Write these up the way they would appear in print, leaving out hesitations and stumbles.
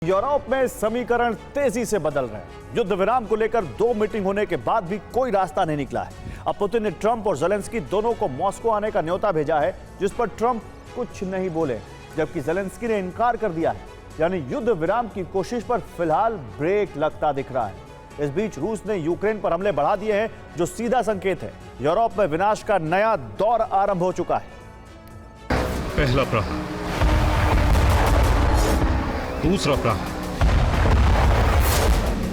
Europe में समीकरण तेजी से बदल रहे हैं। युद्ध विराम को लेकर 2 मीटिंग होने के बाद भी कोई रास्ता नहीं निकला है। अब पुतिन ने ट्रंप और ज़ेलेंस्की दोनों को मॉस्को आने का न्योता भेजा है, जिस पर ट्रंप कुछ नहीं बोले, जबकि ज़ेलेंस्की ने इनकार कर दिया है। यानी युद्ध विराम की कोशिश पर फिलहाल ब्रेक लगता दिख रहा है। इस बीच रूस ने यूक्रेन पर हमले बढ़ा दिए हैं, जो सीधा संकेत है यूरोप में विनाश का नया दौर आरंभ हो चुका है। पहला प्रहार, दूसरा प्रहार,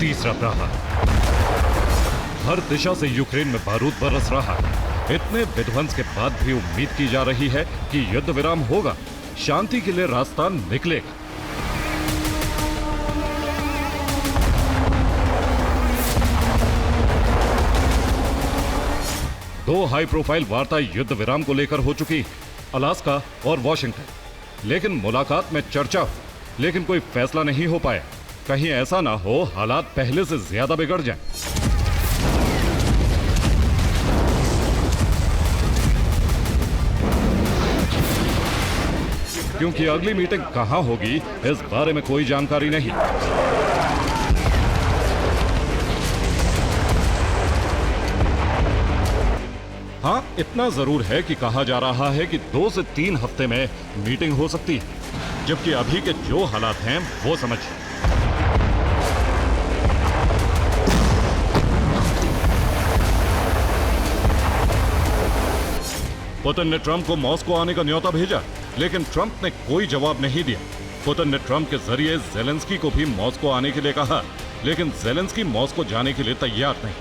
तीसरा प्रहार। हर दिशा से यूक्रेन में बारूद बरस रहा है। इतने विध्वंस के बाद भी उम्मीद की जा रही है कि युद्ध विराम होगा, शांति के लिए रास्ता निकलेगा। दो हाई प्रोफाइल वार्ता युद्ध विराम को लेकर हो चुकी, अलास्का और वॉशिंगटन। लेकिन मुलाकात में चर्चा हुई, लेकिन कोई फैसला नहीं हो पाया। कहीं ऐसा ना हो हालात पहले से ज्यादा बिगड़ जाएं। क्योंकि अगली मीटिंग कहां होगी इस बारे में कोई जानकारी नहीं। हाँ, इतना जरूर है कि कहा जा रहा है कि 2 से 3 हफ्ते में मीटिंग हो सकती है, जबकि अभी के जो हालात हैं वो समझिए। पुतिन ने ट्रंप को मॉस्को आने का न्योता भेजा, लेकिन ट्रंप ने कोई जवाब नहीं दिया। पुतिन ने ट्रंप के जरिए ज़ेलेंस्की को भी मॉस्को आने के लिए कहा, लेकिन ज़ेलेंस्की मॉस्को जाने के लिए तैयार नहीं।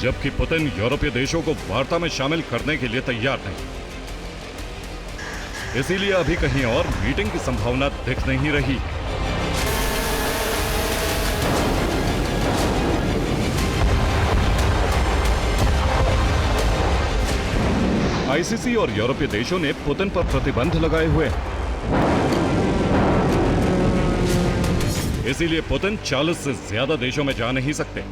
जबकि पुतिन यूरोपीय देशों को वार्ता में शामिल करने के लिए तैयार नहीं। इसीलिए अभी कहीं और मीटिंग की संभावना दिख नहीं रही। आईसीसी और यूरोपीय देशों ने पुतिन पर प्रतिबंध लगाए हुए हैं। इसीलिए पुतिन 40 से ज्यादा देशों में जा नहीं सकते।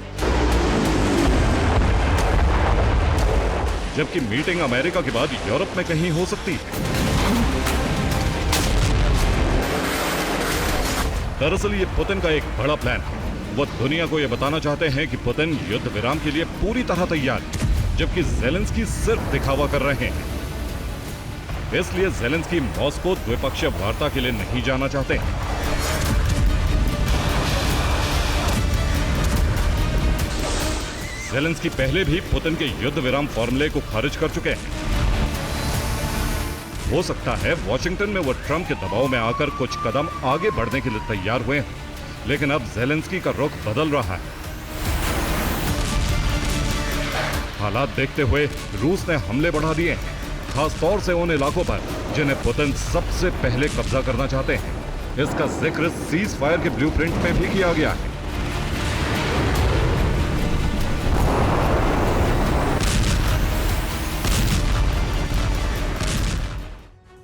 जबकि मीटिंग अमेरिका के बाद यूरोप में कहीं हो सकती है। दरअसल ये पुतिन का एक बड़ा प्लान है। वो दुनिया को यह बताना चाहते हैं कि पुतिन युद्ध विराम के लिए पूरी तरह तैयार है, जबकि ज़ेलेंस्की सिर्फ दिखावा कर रहे हैं। इसलिए ज़ेलेंस्की मॉस्को द्विपक्षीय वार्ता के लिए नहीं जाना चाहते हैं। ज़ेलेंस्की पहले भी पुतिन के युद्ध विराम फॉर्मूले को खारिज कर चुके हैं। हो सकता है वॉशिंगटन में वो ट्रंप के दबाव में आकर कुछ कदम आगे बढ़ने के लिए तैयार हुए हैं, लेकिन अब ज़ेलेंस्की का रुख बदल रहा है। हालात देखते हुए रूस ने हमले बढ़ा दिए हैं, खास तौर से उन इलाकों पर जिन्हें पुतिन सबसे पहले कब्जा करना चाहते हैं। इसका जिक्र सीज फायर के ब्लूप्रिंट में भी किया गया है।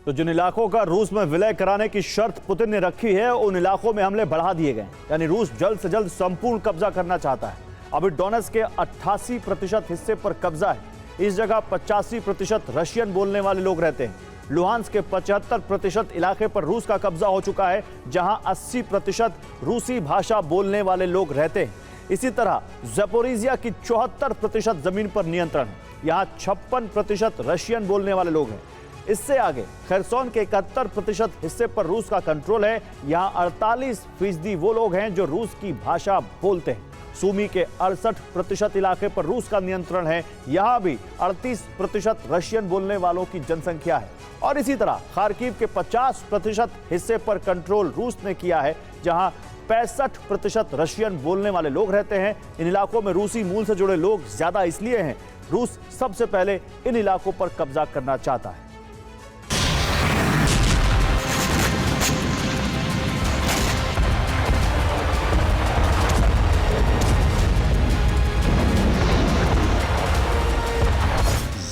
तो जिन इलाकों का रूस में विलय कराने की शर्त पुतिन ने रखी है, उन इलाकों में हमले बढ़ा दिए गए। यानी रूस जल्द से जल्द संपूर्ण कब्जा करना चाहता है। अभी डोनेट्स्क के 88% हिस्से पर कब्जा है। इस जगह 85% रशियन बोलने वाले लोग रहते हैं। लुहांस्क के 75% इलाके पर रूस का कब्जा हो चुका है, जहां 80% रूसी भाषा बोलने वाले लोग रहते हैं। इसी तरह ज़पोरिजिया की 74% जमीन पर नियंत्रण है। यहाँ 56% रशियन बोलने वाले लोग हैं। इससे आगे खरसोन के 71% हिस्से पर रूस का कंट्रोल है। यहाँ 48% वो लोग हैं जो रूस की भाषा बोलते हैं। सूमी के 68% इलाके पर रूस का नियंत्रण है। यहाँ भी 38% रशियन बोलने वालों की जनसंख्या है। और इसी तरह खार्किव के 50% हिस्से पर कंट्रोल रूस ने किया है, जहाँ 65% रशियन बोलने वाले लोग रहते हैं। इन इलाकों में रूसी मूल से जुड़े लोग ज्यादा इसलिए हैं, रूस सबसे पहले इन इलाकों पर कब्जा करना चाहता है।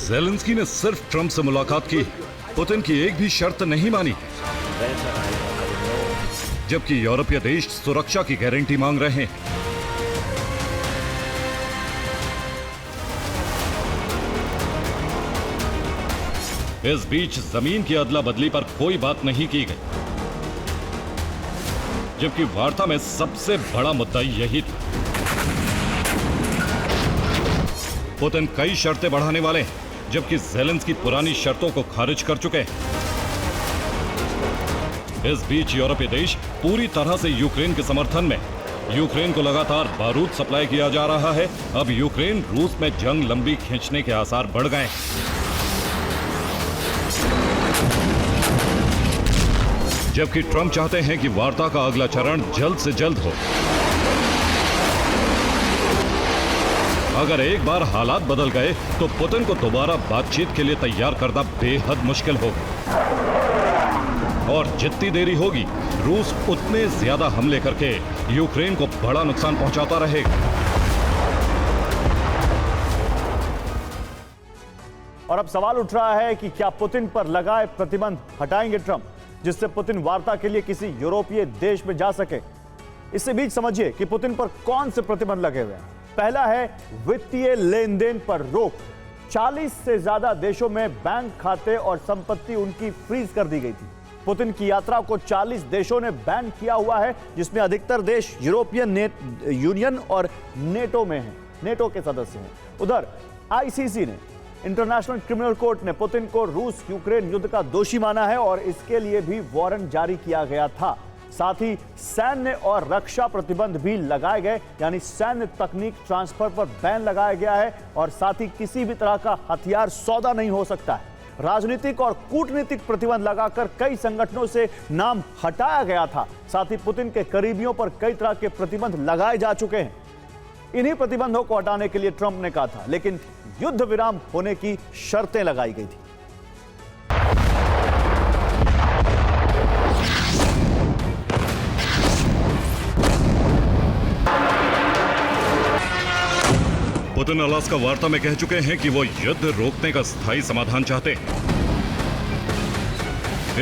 ज़ेलेंस्की ने सिर्फ ट्रंप से मुलाकात की, पुतिन की एक भी शर्त नहीं मानी। जबकि यूरोपीय देश सुरक्षा की गारंटी मांग रहे हैं। इस बीच जमीन की अदला बदली पर कोई बात नहीं की गई, जबकि वार्ता में सबसे बड़ा मुद्दा यही था। पुतिन कई शर्तें बढ़ाने वाले हैं, जबकि ज़ेलेंस्की पुरानी शर्तों को खारिज कर चुके हैं। इस बीच यूरोपीय देश पूरी तरह से यूक्रेन के समर्थन में। यूक्रेन को लगातार बारूद सप्लाई किया जा रहा है। अब यूक्रेन रूस में जंग लंबी खींचने के आसार बढ़ गए हैं। जबकि ट्रंप चाहते हैं कि वार्ता का अगला चरण जल्द से जल्द हो। अगर एक बार हालात बदल गए तो पुतिन को दोबारा बातचीत के लिए तैयार करना बेहद मुश्किल होगा, और जितनी देरी होगी रूस उतने ज्यादा हमले करके यूक्रेन को बड़ा नुकसान पहुंचाता रहेगा। और अब सवाल उठ रहा है कि क्या पुतिन पर लगाए प्रतिबंध हटाएंगे ट्रंप, जिससे पुतिन वार्ता के लिए किसी यूरोपीय देश में जा सके। इसी बीच समझिए कि पुतिन पर कौन से प्रतिबंध लगे हुए हैं। पहला है वित्तीय लेन देन पर रोक। 40 से ज्यादा देशों में बैंक खाते और संपत्ति उनकी फ्रीज कर दी गई थी। पुतिन की यात्रा को 40 देशों ने बैन किया हुआ है, जिसमें अधिकतर देश यूरोपियन यूनियन और नेटो में हैं, नेटो के सदस्य हैं। उधर आईसीसी ने, इंटरनेशनल क्रिमिनल कोर्ट ने पुतिन को रूस यूक्रेन युद्ध का दोषी माना है और इसके लिए भी वारंट जारी किया गया था। साथ ही सैन्य और रक्षा प्रतिबंध भी लगाए गए, यानी सैन्य तकनीक ट्रांसफर पर बैन लगाया गया है और साथ ही किसी भी तरह का हथियार सौदा नहीं हो सकता है। राजनीतिक और कूटनीतिक प्रतिबंध लगाकर कई संगठनों से नाम हटाया गया था। साथ ही पुतिन के करीबियों पर कई तरह के प्रतिबंध लगाए जा चुके हैं। इन्हीं प्रतिबंधों को हटाने के लिए ट्रंप ने कहा था, लेकिन युद्ध विराम होने की शर्तें लगाई गई थी। पुतिन अलास्का वार्ता में कह चुके हैं कि वो युद्ध रोकने का स्थायी समाधान चाहते हैं।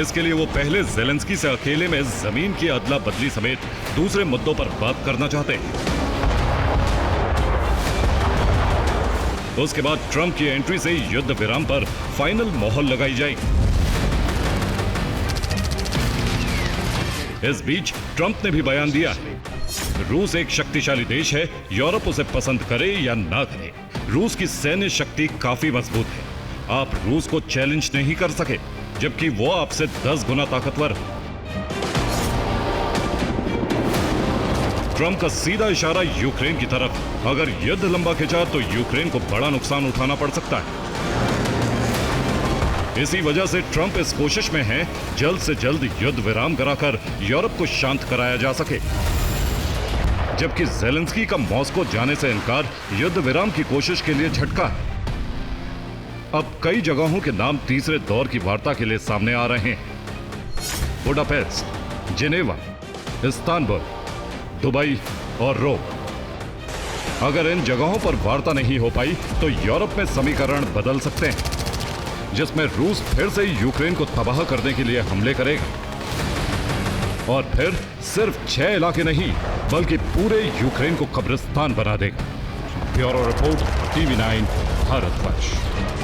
इसके लिए वो पहले ज़ेलेंस्की से अकेले में जमीन की अदला बदली समेत दूसरे मुद्दों पर बात करना चाहते हैं। उसके बाद ट्रंप की एंट्री से युद्ध विराम पर फाइनल मोहर लगाई जाएगी। इस बीच ट्रंप ने भी बयान दिया है, रूस एक शक्तिशाली देश है, यूरोप उसे पसंद करे या ना करे। रूस की सैन्य शक्ति काफी मजबूत है। आप रूस को चैलेंज नहीं कर सके, जबकि वो आपसे 10 गुना ताकतवर है। ट्रंप का सीधा इशारा यूक्रेन की तरफ। अगर युद्ध लंबा खिंचा तो यूक्रेन को बड़ा नुकसान उठाना पड़ सकता है। इसी वजह से ट्रंप इस कोशिश में है जल्द से जल्द युद्ध विराम कराकर यूरोप को शांत कराया जा सके, जबकि ज़ेलेंस्की का मॉस्को जाने से इनकार युद्ध विराम की कोशिश के लिए झटका है। अब कई जगहों के नाम तीसरे दौर की वार्ता के लिए सामने आ रहे हैं। बुडापेस्ट, जिनेवा, इस्तांबुल, दुबई और रोम। अगर इन जगहों पर वार्ता नहीं हो पाई तो यूरोप में समीकरण बदल सकते हैं, जिसमें रूस फिर से यूक्रेन को तबाह करने के लिए हमले करेगा और फिर सिर्फ 6 इलाके नहीं बल्कि पूरे यूक्रेन को कब्रिस्तान बना देगा। Bureau report, TV9 Bharatvarsh.